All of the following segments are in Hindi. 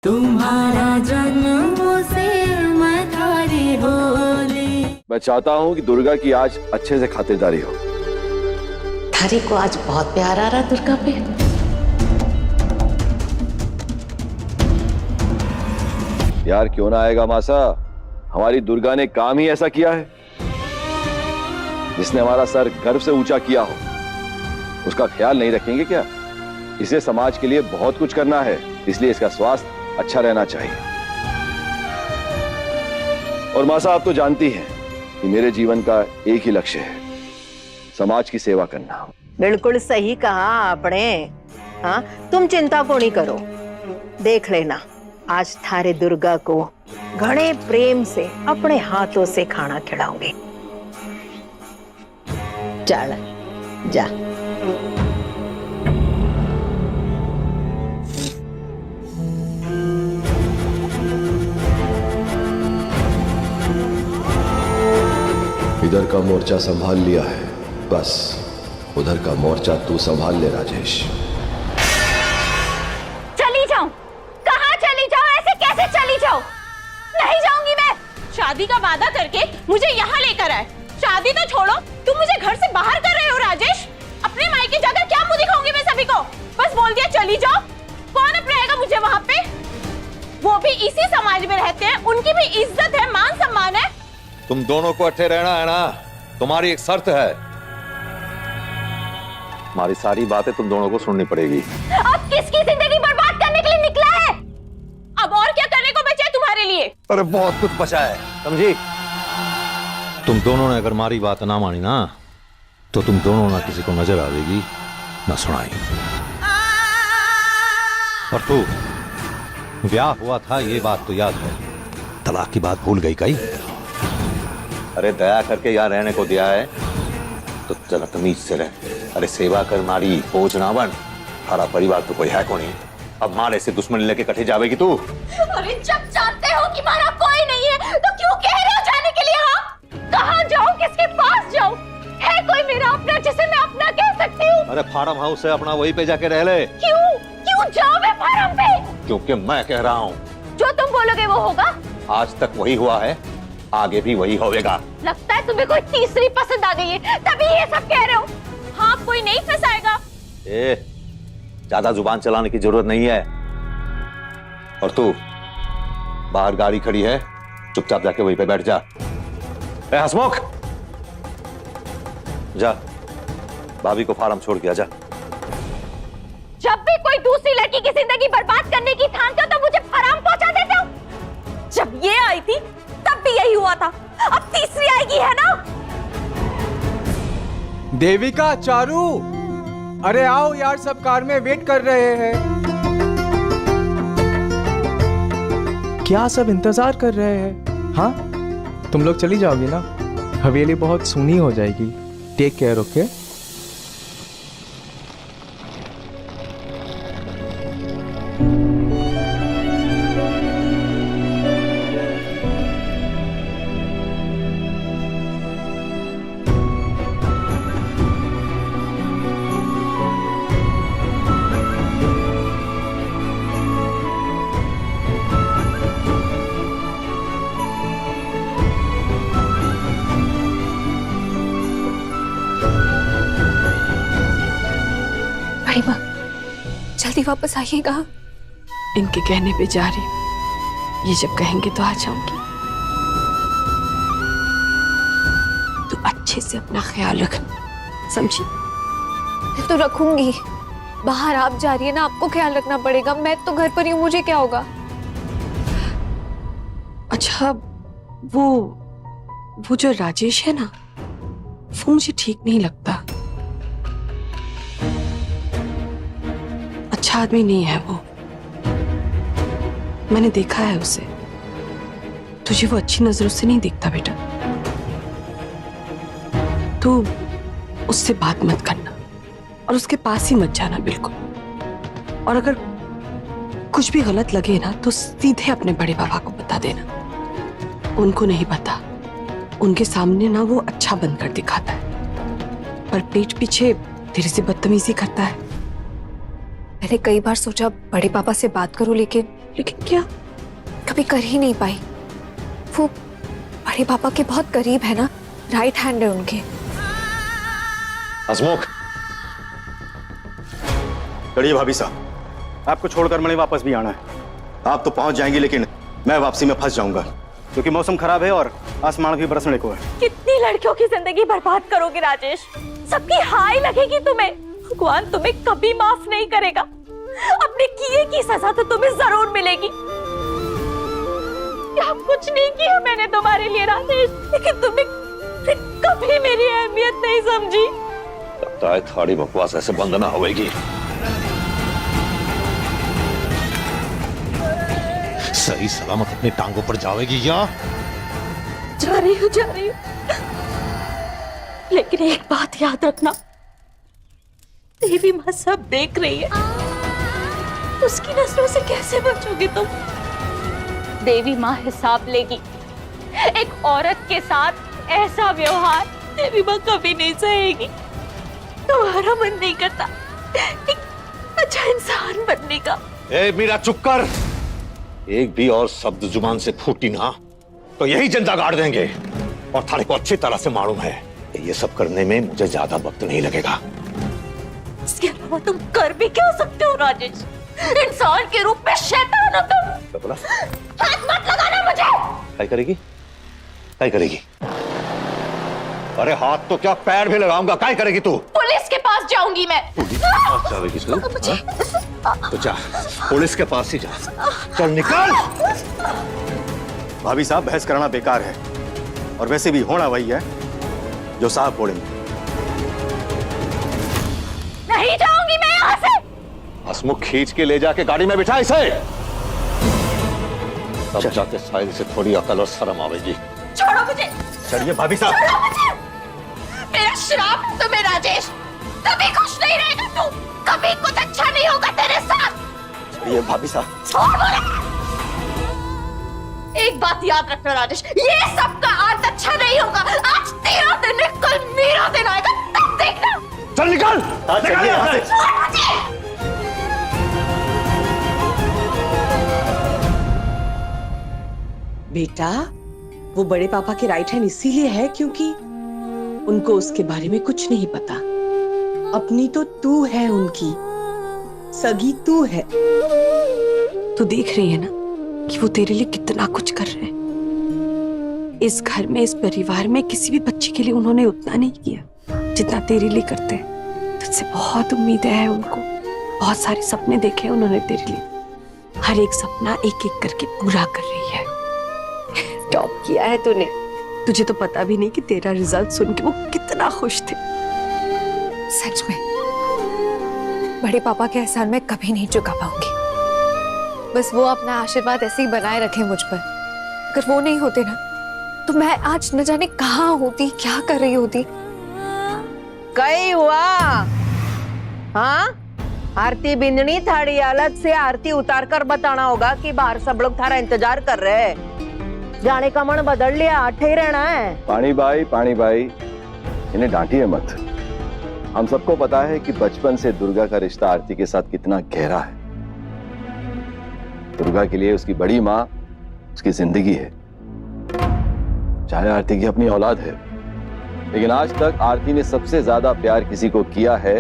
तुम्हारा जन्म से मैं थारी होली। मैं चाहता हूँ कि दुर्गा की आज अच्छे से खातिरदारी हो। थारी को आज बहुत प्यार आ रहा दुर्गा पे। यार क्यों ना आएगा मासा, हमारी दुर्गा ने काम ही ऐसा किया है। जिसने हमारा सर गर्व से ऊंचा किया हो उसका ख्याल नहीं रखेंगे क्या? इसे समाज के लिए बहुत कुछ करना है, इसलिए इसका स्वास्थ्य अच्छा रहना चाहिए। और मासा आप तो जानती हैं कि मेरे जीवन का एक ही लक्ष्य है, समाज की सेवा करना। बिल्कुल सही कहा आपने। हाँ, तुम चिंता को नहीं करो, देख लेना आज थारे दुर्गा को घने प्रेम से अपने हाथों से खाना खिलाऊंगी। चल जा। इधर का मोर्चा संभाल लिया है, बस उधर का मोर्चा तू संभाल ले राजेश। चली जाऊं? कहाँ चली जाऊं? ऐसे कैसे चली जाऊं? नहीं जाऊंगी मैं। शादी का वादा करके मुझे यहाँ लेकर आए। शादी तो छोड़ो, तुम मुझे घर से बाहर कर रहे हो राजेश। अपने मायके जाकर क्या मुंह दिखाऊंगी मैं सभी को? बस बोल दिया चली जाओ। कौन अपनाएगा मुझे वहाँ पे? वो भी इसी समाज में रहते हैं, उनकी भी इज्जत है, मान सम्मान है। तुम दोनों को अट्ठे रहना है ना, तुम्हारी एक शर्त है। हमारी सारी बातें तुम दोनों को सुननी पड़ेगी। अब किसकी जिंदगी बर्बाद करने के लिए निकला है? अब और क्या करने को बचा है तुम्हारे लिए? अरे बहुत कुछ बचा है, समझी? तुम दोनों ने अगर हमारी बात ना मानी ना, तो तुम दोनों ना किसी को नजर आवेगी ना सुनाई। और तू ब्याह हुआ था ये बात तो याद है, तलाक की बात भूल गई कहीं? अरे दया करके यहाँ रहने को दिया है तो जरा तमीज से रह। अरे सेवा कर मारी, बोझ ना बन। हमारा परिवार तो कोई है को नहीं, अब मारे से दुश्मनी लेके कटे जावेगी तू? अरे जब जानते हो कि मारा कोई नहीं है तो क्यों कह रहे हो जाने के लिए? हाँ, कहाँ जाऊँ, किसके पास जाऊँ? है कोई मेरा अपना जिसे मैं अपना कह सकती हूँ? अरे फार्म हाउस है अपना, वहीं पे जाके रह ले। क्यों जाऊँ मैं फार्म पे? क्योंकि मैं कह रहा हूँ जो तुम बोलोगे वो होगा। आज तक वही हुआ है, आगे भी वही होगा। लगता है तुम्हें कोई तीसरी पसंद आ गई है, तभी ये सब कह रहे हो। हाँ, कोई नहीं फंसाएगा। ज्यादा जुबान चलाने की जरूरत नहीं है। और तू बाहर गाड़ी खड़ी है, चुपचाप जाके वहीं पे बैठ जा। हसमुख, जा भाभी को फार्म छोड़ के आ जा। जब भी कोई दूसरी लड़की की जिंदगी बर्बाद करने की ठानते हो तो मुझे फराम पहुंचा देते हो। जब ये आई थी तब भी यही हुआ था, अब तीसरी आएगी, है ना? देविका, चारू, अरे आओ यार, सब कार में वेट कर रहे हैं। क्या सब इंतजार कर रहे हैं? हाँ, तुम लोग चली जाओगी ना, हवेली बहुत सूनी हो जाएगी। Take care, okay? जल्दी वापस आइएगा। इनके कहने पे जा रही हूँ, ये जब कहेंगे तो आ जाऊंगी। तो अच्छे से अपना ख्याल रखना, समझी? मैं तो रखूंगी। बाहर आप जा रही है ना, आपको ख्याल रखना पड़ेगा। मैं तो घर पर ही हूँ, मुझे क्या होगा? अच्छा, वो जो राजेश है ना, वो मुझे ठीक नहीं लगता। अच्छा आदमी नहीं है वो, मैंने देखा है उसे। तुझे वो अच्छी नजरों से नहीं दिखता बेटा। तू उससे बात मत करना और उसके पास ही मत जाना बिल्कुल। और अगर कुछ भी गलत लगे ना तो सीधे अपने बड़े बाबा को बता देना। उनको नहीं पता, उनके सामने ना वो अच्छा बनकर दिखाता है, पर पीठ पीछे तेरे से बदतमीजी करता है। मैंने कई बार सोचा बड़े पापा से बात करूं, लेकिन लेकिन क्या? कभी कर ही नहीं पाई। वो बड़े पापा के बहुत करीब है ना, राइट हैंड है उनके। हसमुख, चलिए भाभी साहब, आपको छोड़कर मैंने वापस भी आना है। आप तो पहुंच जाएंगी लेकिन मैं वापसी में फंस जाऊंगा क्योंकि मौसम खराब है और आसमान भी बरसने को है। कितनी लड़कियों की जिंदगी बर्बाद करोगे राजेश? सबकी हाय लगेगी तुम्हें। भगवान तुम्हें कभी माफ नहीं करेगा। अपने किए की सजा तो तुम्हें जरूर मिलेगी। क्या कुछ नहीं किया मैंने तुम्हारे लिए राजेश, लेकिन तुमने कभी मेरी अहमियत नहीं समझी। लगता है थाड़ी बकवास ऐसे बंद ना होगी। सही सलामत अपनी टांगों पर जाएगी या? जा रही हूँ, लेकिन एक बात याद रखना, देवी माँ सब देख रही है। उसकी नजरों से कैसे बचोगे तुम? देवी माँ हिसाब लेगी। एक औरत के साथ ऐसा व्यवहार देवी माँ कभी नहीं सहेगी। तुम्हारा मन नहीं करता एक अच्छा इंसान बनने का? ए मीरा, चुप कर। एक भी और शब्द जुबान से फूटी ना तो यही जिंदा गाड़ देंगे। और थाने को अच्छी तरह से मालूम है ये सब करने में मुझे ज्यादा वक्त नहीं लगेगा। इसके अलावा तुम कर भी क्या सकते हो राजेश? इंसान के रूप में शैतान हो तुम। क्या बोला? हाथ मत लगाना मुझे। क्या करेगी? क्या करेगी? अरे हाथ तो क्या पैर भी लगाऊंगा। क्या करेगी तू? पुलिस के पास जाऊंगी मैं। पुलिस के पास जाएगी तू? तो जा, पुलिस के पास ही जा। चल निकल। भाभी साहब, बहस करना बेकार है और वैसे भी होना वही है जो साहब बोलेंगे। नहीं जाऊंगी मैं यहाँ से। हसमुख, खींच के ले जाके गाड़ी में बिठा इसे। तब जाके साहिल से थोड़ी अकल और शर्म आवेगी। छोड़ो मुझे। चलिए भाभी साहब। छोड़ो मुझे। मेरा श्राप है तुम्हें राजेश। कभी खुश नहीं रहेगा तू। कभी कुछ अच्छा नहीं होगा तेरे साथ। चलिए भाभी साहब। छोड़ मुझे। एक बात याद रखना राजेश, ये सबका आज अच्छा नहीं होगा। आज तेरा दिन है, कल मेरा दिन आएगा, तब देखना। चल निकल। चलिए यहाँ से। छोड़ मुझे। बेटा, वो बड़े पापा के राइट हैंड इसीलिए है क्योंकि उनको उसके बारे में कुछ नहीं पता। अपनी तो तू है, उनकी सगी तू है। तू देख रही है ना कि वो तेरे लिए कितना कुछ कर रहे हैं। इस घर में, इस परिवार में किसी भी बच्चे के लिए उन्होंने उतना नहीं किया जितना तेरे लिए करते हैं। तुझसे बहुत उम्मीदें हैं उनको। बहुत सारे सपने देखे हैं उन्होंने तेरे लिए। हर एक सपना एक एक करके पूरा कर रही है। टॉप किया है तूने। तुझे तो पता भी नहीं कि तेरा रिजल्ट सुन के वो कितना खुश थे। सच में बड़े पापा के एहसान में कभी नहीं चुका पाऊंगी। बस वो अपना आशीर्वाद ऐसे ही बनाए रखे मुझ पर। अगर वो नहीं होते ना तो मैं आज न जाने कहाँ होती, क्या कर रही होती। कई हुआ? हाँ, आरती बिंदनी थाड़ी हालत से आरती उतार कर बताना होगा कि बाहर सब लोग थारा इंतजार कर रहे हैं। जाने का मन बदल लिया, आठे ही रहना है। पानी भाई, इन्हें डांटिए मत। हम सबको पता है कि बचपन से दुर्गा का रिश्ता आरती के साथ कितना गहरा है। दुर्गा के लिए उसकी बड़ी माँ उसकी जिंदगी है, चाहे आरती की अपनी औलाद है। लेकिन आज तक आरती ने सबसे ज्यादा प्यार किसी को किया है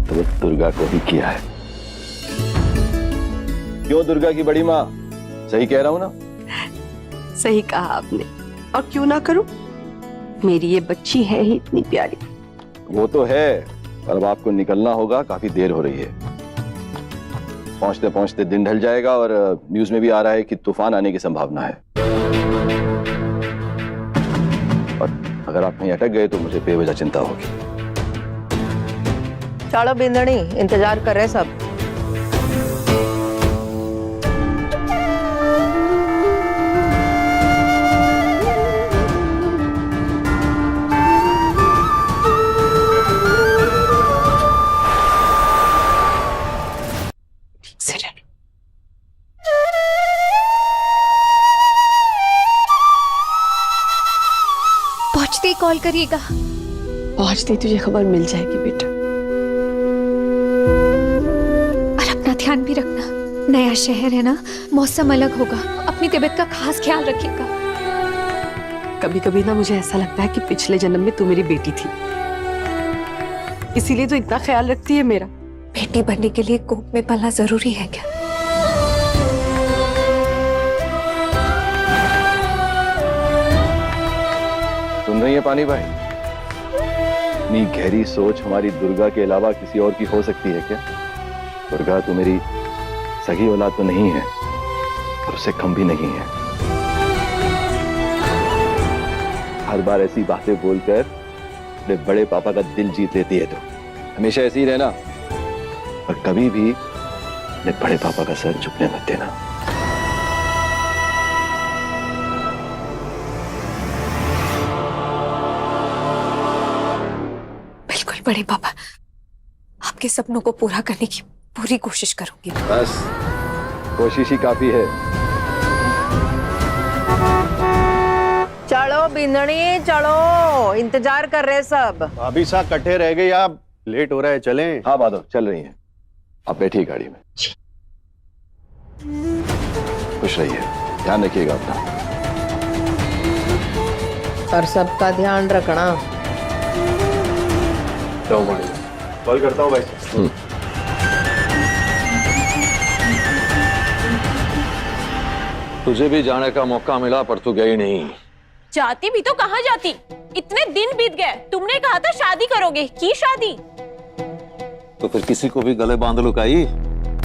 तो वो दुर्गा को ही किया है। क्यों दुर्गा की बड़ी माँ? सही कह रहा हूं ना? सही कहा आपने। और क्यों ना करूं? मेरी ये बच्ची है ही इतनी प्यारी। वो तो है, पर अब आपको निकलना होगा, काफी देर हो रही है। पहुंचते पहुंचते दिन ढल जाएगा और न्यूज में भी आ रहा है कि तूफान आने की संभावना है। और अगर आप कहीं अटक गए तो मुझे बेवजह चिंता होगी। चलो बिंदनी, इंतजार कर रहे सब। पहुंचते ही कॉल करिएगा। पहुंचते तुझे खबर मिल जाएगी बेटा। और अपना ध्यान भी रखना, नया शहर है ना, मौसम अलग होगा, अपनी तबीयत का खास ख्याल रखिएगा। कभी कभी ना मुझे ऐसा लगता है कि पिछले जन्म में तू मेरी बेटी थी, इसीलिए तो इतना ख्याल रखती है मेरा। बेटी बनने के लिए कोख में पलना जरूरी है क्या? सुन रही है पानी भाई? इतनी गहरी सोच हमारी दुर्गा के अलावा किसी और की हो सकती है क्या? दुर्गा तो मेरी सगी औलाद तो नहीं है और उससे कम भी नहीं है। हर बार ऐसी बातें बोलकर अपने बड़े पापा का दिल जीत लेती है। तो हमेशा ऐसी ही रहना और कभी भी अपने बड़े पापा का सर झुकने मत देना। बिल्कुल बड़े पापा, आपके सपनों को पूरा करने की पूरी कोशिश करूंगी। बस कोशिश ही काफी है। चलो बिंदनी चलो, इंतजार कर रहे सब। भाभी साहब कट्ठे रह गए, आप लेट हो रहा है, चलें। हाँ माधव चल रही हैं, आप बैठिए गाड़ी में। खुश रहिए, ध्यान रखिएगा अपना। और सबका ध्यान रखना। कॉल करता हूँ भाई। तुझे भी जाने का मौका मिला पर तू गई नहीं। जाती भी तो कहाँ जाती, इतने दिन बीत गए। तुमने कहा था शादी करोगे, की शादी? तो फिर किसी को भी गले बांध लुकाई?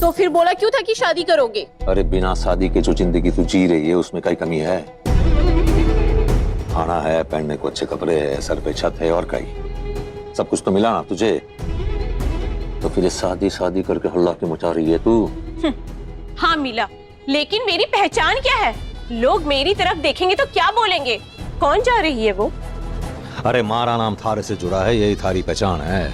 तो फिर बोला क्यों था कि शादी करोगे? अरे बिना शादी के जो जिंदगी तू जी रही है उसमें कई कमी है। खाना है, पहनने को अच्छे कपड़े है, सर पे छत है, और कई सब कुछ तो मिला ना तुझे। तो फिर शादी शादी करके हल्ला क्यों मचा रही है तू? हाँ मिला, लेकिन मेरी पहचान क्या है? लोग मेरी तरफ देखेंगे तो क्या बोलेंगे? कौन जा रही है वो? अरे मारा नाम थारे से जुड़ा है, यही थारी पहचान है।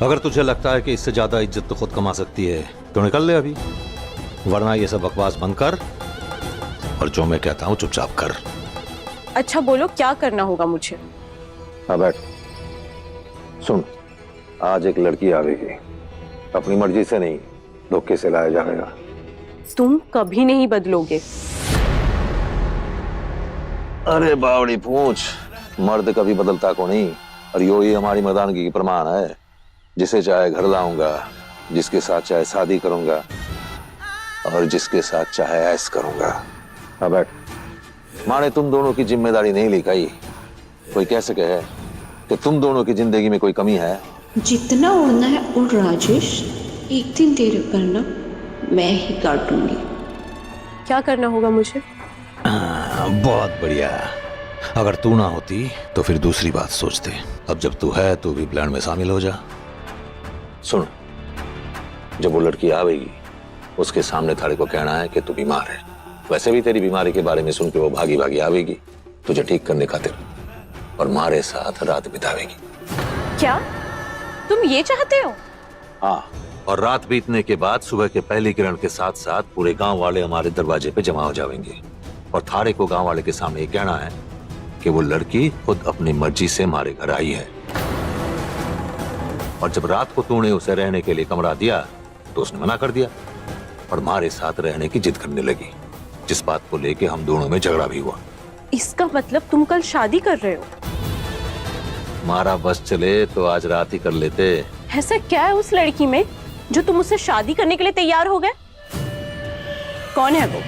अगर तुझे लगता है कि इससे ज्यादा इज्जत तो खुद कमा सकती है तो निकल ले अभी, वरना ये सब बकवास बंद कर और जो मैं कहता हूँ चुपचाप कर। अच्छा बोलो, क्या करना होगा मुझे? हाँ बैठ। सुन, आज एक लड़की आवेगी, अपनी मर्जी से नहीं धोखे से लाया जाएगा। तुम कभी नहीं बदलोगे। अरे बावड़ी पूछ, मर्द कभी बदलता को नहीं, और यो ही हमारी मर्दानगी की प्रमाण है। जिसे चाहे घर लाऊंगा, जिसके साथ चाहे शादी करूंगा, और जिसके साथ चाहे ऐश करूंगा। हाँ बैठ। माने तुम दोनों की जिम्मेदारी नहीं ली गई, कोई कह सके है कि तुम दोनों की जिंदगी में कोई कमी है? जितना उड़ना है उड़ राजेश, एक दिन तेरे पर ना मैं ही काटूंगी। क्या करना होगा मुझे? बहुत बढ़िया। अगर तू ना होती तो फिर दूसरी बात सोचते। अब जब तू है तो भी प्लान में शामिल हो जा। सुन, जब वो लड़की आवेगी उसके सामने थारे को कहना है कि तू बीमार है। वैसे भी तेरी बीमारी के बारे में सुन के वो भागी भागी आवेगी तुझे ठीक करने खातिर, और मारे साथ रात बितावेगी। क्या तुम ये चाहते हो? हाँ, और रात बीतने के बाद सुबह के पहली किरण के साथ साथ पूरे गांव वाले हमारे दरवाजे पे जमा हो जाएंगे, और थारे को गांव वाले के सामने ये कहना है कि वो लड़की खुद अपनी मर्जी से हमारे घर आई है। और जब रात को तूने उसे रहने के लिए कमरा दिया तो उसने मना कर दिया और हमारे साथ रहने की जिद करने लगी, जिस बात को लेके हम दोनों में झगड़ा भी हुआ। इसका मतलब तुम कल शादी कर रहे हो? हमारा बस चले तो आज रात ही कर लेते। ऐसा क्या है उस लड़की में जो तुम उससे शादी करने के लिए तैयार हो गए? कौन है वो?